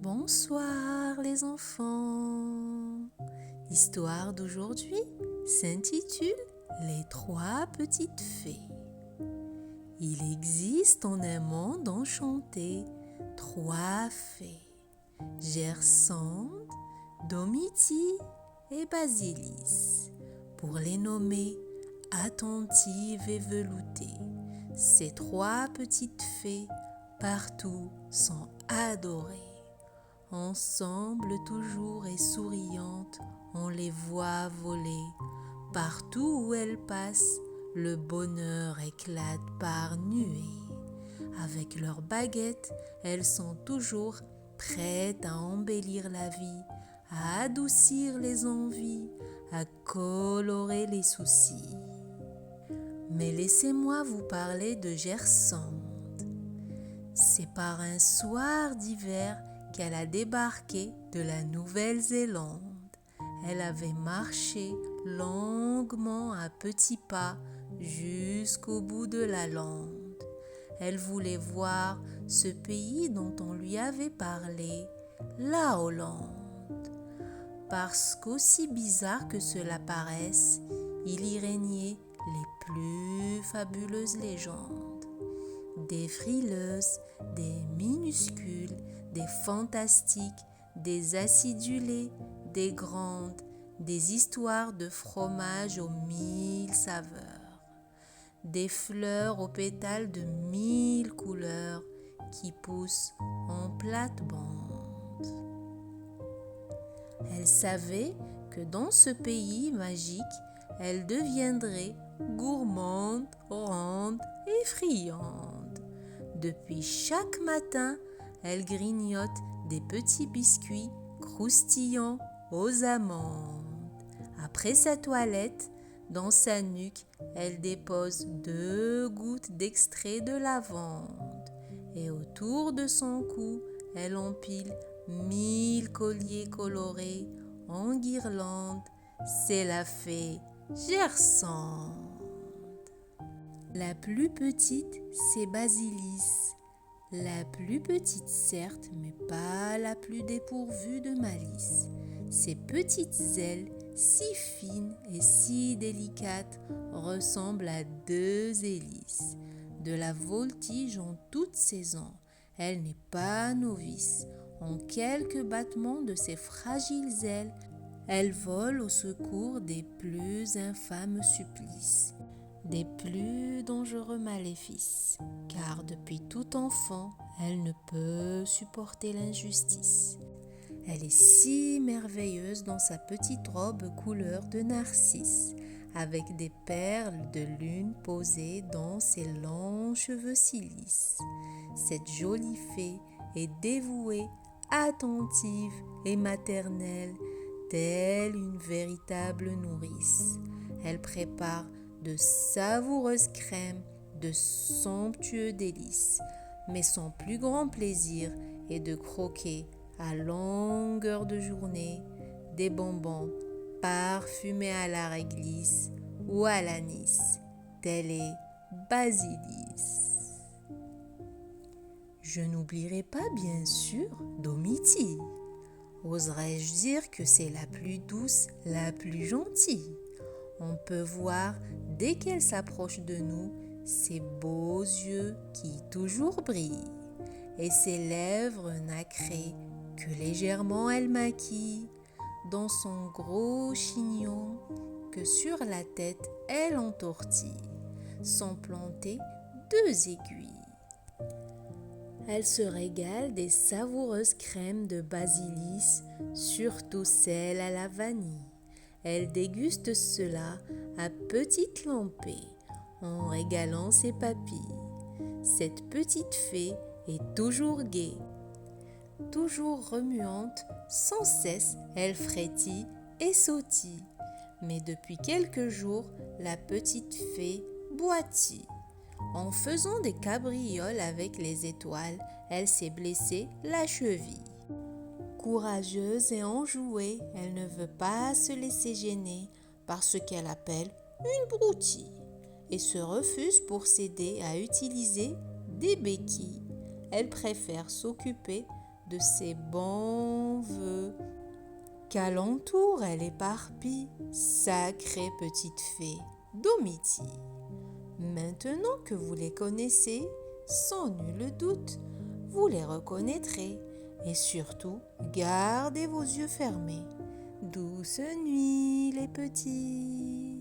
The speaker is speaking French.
Bonsoir les enfants. L'histoire d'aujourd'hui s'intitule Les trois petites fées. Il existe en un monde enchanté trois fées, Gersande, Domiti et Basilis. Pour les nommer attentives et veloutées, ces trois petites fées partout sont adorées. Ensemble toujours et souriantes, on les voit voler. Partout où elles passent, le bonheur éclate par nuées. Avec leurs baguettes, elles sont toujours prêtes à embellir la vie, à adoucir les envies, à colorer les soucis. Mais laissez-moi vous parler de Gersande. C'est par un soir d'hiver qu'elle a débarqué de la Nouvelle-Zélande. Elle avait marché longuement à petits pas jusqu'au bout de la lande. Elle voulait voir ce pays dont on lui avait parlé, la Hollande. Parce qu'aussi bizarre que cela paraisse, il y régnait les plus fabuleuses légendes. Des frileuses, des minuscules, des fantastiques, des acidulées, des grandes, des histoires de fromage aux 1000 saveurs, des fleurs aux pétales de 1000 couleurs qui poussent en plate-bande. Elle savait que dans ce pays magique, elle deviendrait gourmande, ronde et friande. Depuis chaque matin, elle grignote des petits biscuits croustillants aux amandes. Après sa toilette, dans sa nuque, elle dépose 2 gouttes d'extrait de lavande. Et autour de son cou, elle empile 1000 colliers colorés en guirlandes. C'est la fée Gersande. La plus petite, c'est Basilis. La plus petite certes, mais pas la plus dépourvue de malice. Ses petites ailes, si fines et si délicates, ressemblent à 2 hélices. De la voltige en toute saison, elle n'est pas novice. En quelques battements de ses fragiles ailes, elle vole au secours des plus infâmes supplices, des plus dangereux maléfices, car depuis tout enfant, elle ne peut supporter l'injustice. Elle est si merveilleuse dans sa petite robe couleur de narcisse, avec des perles de lune posées dans ses longs cheveux si lisses. Cette jolie fée est dévouée, attentive et maternelle, telle une véritable nourrice. Elle prépare de savoureuses crèmes, de somptueux délices, mais son plus grand plaisir est de croquer à longueur de journée des bonbons parfumés à la réglisse ou à l'anis. Tel est Basilis. Je n'oublierai pas bien sûr Domiti. Oserais-je dire que c'est la plus douce, la plus gentille. On peut voir dès qu'elle s'approche de nous ses beaux yeux qui toujours brillent et ses lèvres nacrées que légèrement elle maquille dans son gros chignon que sur la tête elle entortille, sont plantées 2 aiguilles. Elle se régale des savoureuses crèmes de Basilis, surtout celles à la vanille. Elle déguste cela à petites lampées, en régalant ses papilles. Cette petite fée est toujours gaie, toujours remuante, sans cesse elle frétille et sautille. Mais depuis quelques jours, la petite fée boitille. En faisant des cabrioles avec les étoiles, elle s'est blessée la cheville. Courageuse et enjouée, elle ne veut pas se laisser gêner par ce qu'elle appelle une broutille et se refuse pour s'aider à utiliser des béquilles. Elle préfère s'occuper de ses bons vœux. Qu'alentour elle éparpille, sacrée petite fée Domitie. Maintenant que vous les connaissez, sans nul doute, vous les reconnaîtrez. Et surtout, gardez vos yeux fermés. Douce nuit les petits.